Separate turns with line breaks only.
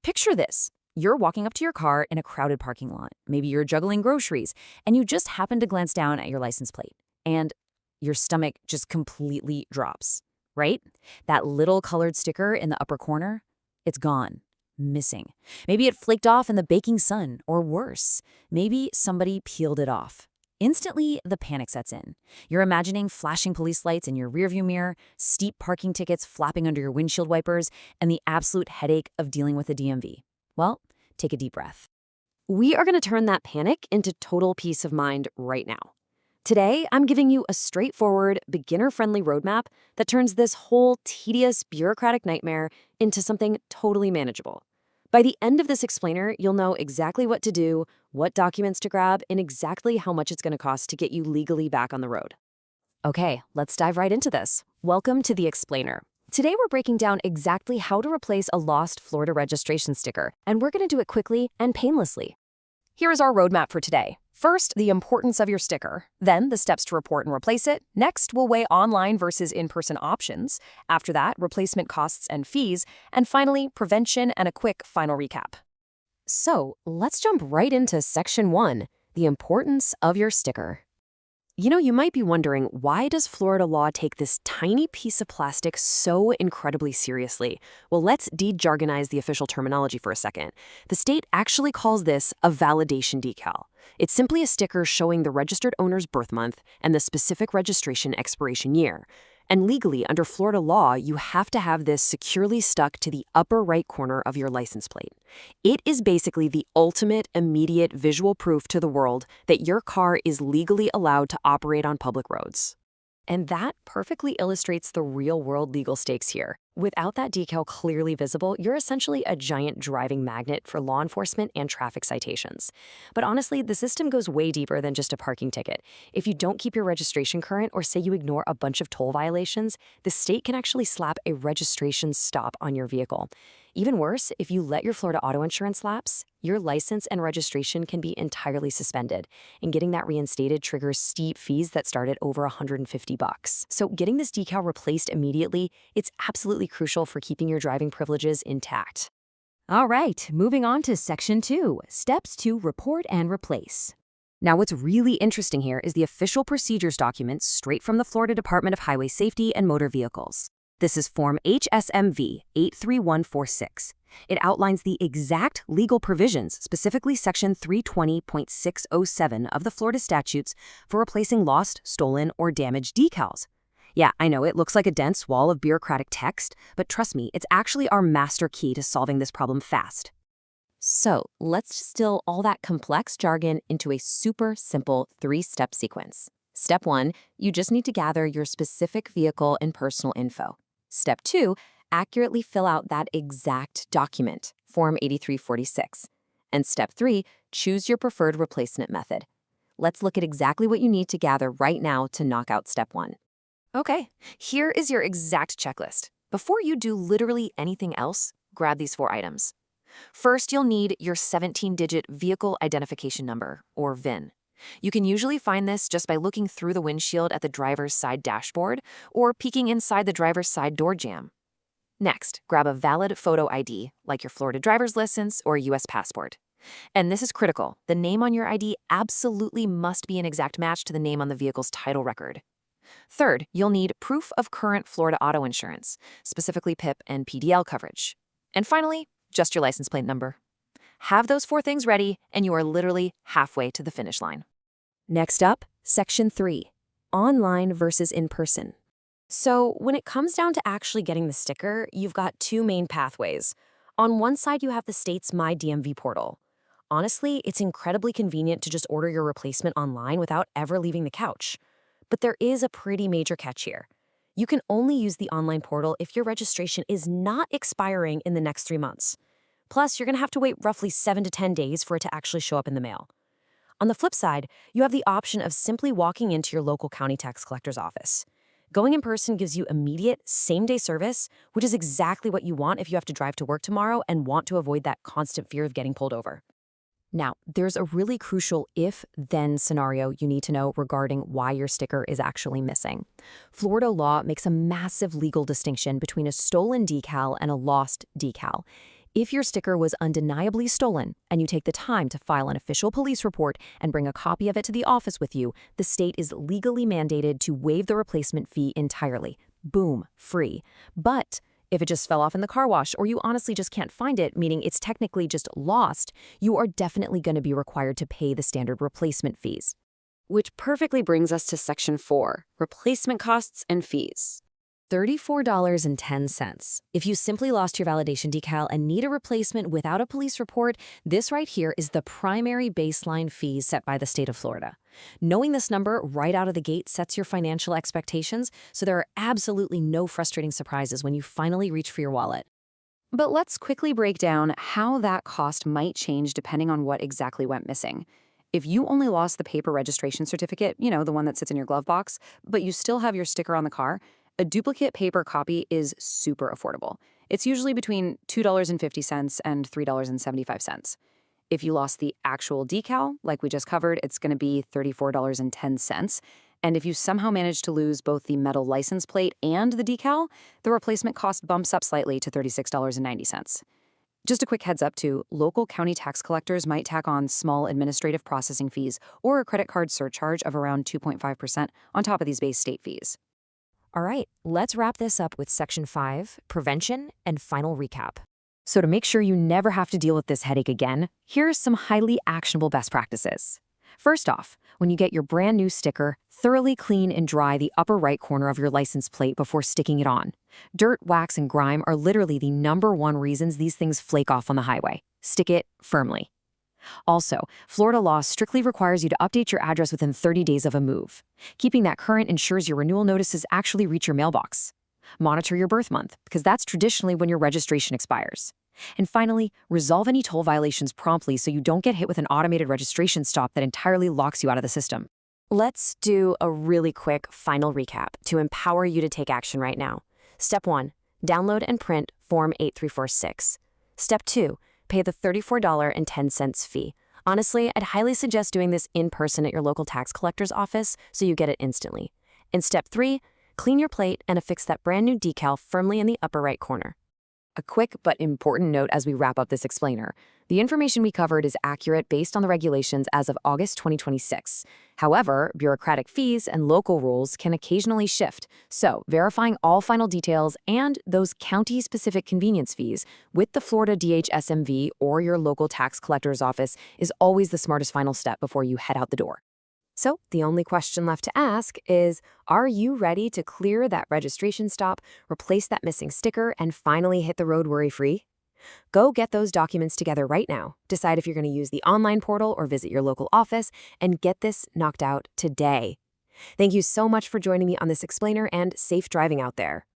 Picture this. You're walking up to your car in a crowded parking lot. Maybe you're juggling groceries, and you just happen to glance down at your license plate. And your stomach just completely drops, right? That little colored sticker in the upper corner, it's gone, missing. Maybe it flaked off in the baking sun, or worse, maybe somebody peeled it off. Instantly, the panic sets in. You're imagining flashing police lights in your rearview mirror, steep parking tickets flapping under your windshield wipers, and the absolute headache of dealing with the DMV. Well, take a deep breath. We are going to turn that panic into total peace of mind right now. Today, I'm giving you a straightforward, beginner-friendly roadmap that turns this whole tedious, bureaucratic nightmare into something totally manageable. By the end of this explainer, you'll know exactly what to do, what documents to grab, and exactly how much it's going to cost to get you legally back on the road. Okay, let's dive right into this. Welcome to the explainer. Today we're breaking down exactly how to replace a lost Florida registration sticker, and we're going to do it quickly and painlessly. Here is our roadmap for today. First, the importance of your sticker. Then, the steps to report and replace it. Next, we'll weigh online versus in-person options. After that, replacement costs and fees. And finally, prevention and a quick final recap. So, let's jump right into Section 1, the importance of your sticker. You might be wondering, why does Florida law take this tiny piece of plastic so incredibly seriously? Well, let's de-jargonize the official terminology for a second. The state actually calls this a validation decal. It's simply a sticker showing the registered owner's birth month and the specific registration expiration year. And legally, under Florida law, you have to have this securely stuck to the upper right corner of your license plate. It is basically the ultimate, immediate visual proof to the world that your car is legally allowed to operate on public roads. And that perfectly illustrates the real-world legal stakes here. Without that decal clearly visible, you're essentially a giant driving magnet for law enforcement and traffic citations. But honestly, the system goes way deeper than just a parking ticket. If you don't keep your registration current or say you ignore a bunch of toll violations, the state can actually slap a registration stop on your vehicle. Even worse, if you let your Florida auto insurance lapse, your license and registration can be entirely suspended, and getting that reinstated triggers steep fees that start at over $150. So getting this decal replaced immediately, it's absolutely crucial for keeping your driving privileges intact. All right, moving on to Section 2, Steps to Report and Replace. Now, what's really interesting here is the official procedures document straight from the Florida Department of Highway Safety and Motor Vehicles. This is Form HSMV 83146. It outlines the exact legal provisions, specifically Section 320.607 of the Florida statutes for replacing lost, stolen, or damaged decals. Yeah, I know it looks like a dense wall of bureaucratic text, but trust me, it's actually our master key to solving this problem fast. So, let's distill all that complex jargon into a super simple 3-step sequence. Step 1, you just need to gather your specific vehicle and personal info. Step 2, accurately fill out that exact document, Form 8346. And Step 3, choose your preferred replacement method. Let's look at exactly what you need to gather right now to knock out Step 1. Okay, here is your exact checklist. Before you do literally anything else, grab these 4 items. First, you'll need your 17-digit Vehicle Identification Number, or VIN. You can usually find this just by looking through the windshield at the driver's side dashboard or peeking inside the driver's side door jamb. Next, grab a valid photo ID, like your Florida driver's license or U.S. passport. And this is critical. The name on your ID absolutely must be an exact match to the name on the vehicle's title record. Third, you'll need proof of current Florida auto insurance, specifically PIP and PDL coverage. And finally, just your license plate number. Have those 4 things ready, and you are literally halfway to the finish line. Next up, Section 3, Online versus in-person. So when it comes down to actually getting the sticker, you've got 2 main pathways. On one side, you have the state's My DMV portal. Honestly, it's incredibly convenient to just order your replacement online without ever leaving the couch. But there is a pretty major catch here. You can only use the online portal if your registration is not expiring in the next 3 months. Plus, you're going to have to wait roughly 7 to 10 days for it to actually show up in the mail. On the flip side, you have the option of simply walking into your local county tax collector's office. Going in person gives you immediate, same-day service, which is exactly what you want if you have to drive to work tomorrow and want to avoid that constant fear of getting pulled over. Now, there's a really crucial if-then scenario you need to know regarding why your sticker is actually missing. Florida law makes a massive legal distinction between a stolen decal and a lost decal. If your sticker was undeniably stolen and you take the time to file an official police report and bring a copy of it to the office with you, the state is legally mandated to waive the replacement fee entirely. Boom, free. But if it just fell off in the car wash or you honestly just can't find it, meaning it's technically just lost, you are definitely going to be required to pay the standard replacement fees. Which perfectly brings us to Section 4, Replacement Costs and Fees. $34.10. If you simply lost your validation decal and need a replacement without a police report, this right here is the primary baseline fee set by the state of Florida. Knowing this number right out of the gate sets your financial expectations, so there are absolutely no frustrating surprises when you finally reach for your wallet. But let's quickly break down how that cost might change depending on what exactly went missing. If you only lost the paper registration certificate, the one that sits in your glove box, but you still have your sticker on the car, a duplicate paper copy is super affordable. It's usually between $2.50 and $3.75. If you lost the actual decal, like we just covered, it's going to be $34.10. And if you somehow manage to lose both the metal license plate and the decal, the replacement cost bumps up slightly to $36.90. Just a quick heads up too, local county tax collectors might tack on small administrative processing fees or a credit card surcharge of around 2.5% on top of these base state fees. All right, let's wrap this up with Section 5, Prevention and Final Recap. So to make sure you never have to deal with this headache again, here's some highly actionable best practices. First off, when you get your brand new sticker, thoroughly clean and dry the upper right corner of your license plate before sticking it on. Dirt, wax, and grime are literally the #1 reasons these things flake off on the highway. Stick it firmly. Also, Florida law strictly requires you to update your address within 30 days of a move. Keeping that current ensures your renewal notices actually reach your mailbox. Monitor your birth month, because that's traditionally when your registration expires. And finally, resolve any toll violations promptly so you don't get hit with an automated registration stop that entirely locks you out of the system. Let's do a really quick final recap to empower you to take action right now. Step 1, download and print Form 8346. Step 2, pay the $34.10 fee. Honestly, I'd highly suggest doing this in person at your local tax collector's office so you get it instantly. And Step 3, clean your plate and affix that brand new decal firmly in the upper right corner. A quick but important note as we wrap up this explainer. The information we covered is accurate based on the regulations as of August 2026. However, bureaucratic fees and local rules can occasionally shift, so verifying all final details and those county-specific convenience fees with the Florida DHSMV or your local tax collector's office is always the smartest final step before you head out the door. So the only question left to ask is, are you ready to clear that registration stop, replace that missing sticker, and finally hit the road worry-free? Go get those documents together right now, decide if you're going to use the online portal or visit your local office, and get this knocked out today. Thank you so much for joining me on this explainer, and safe driving out there.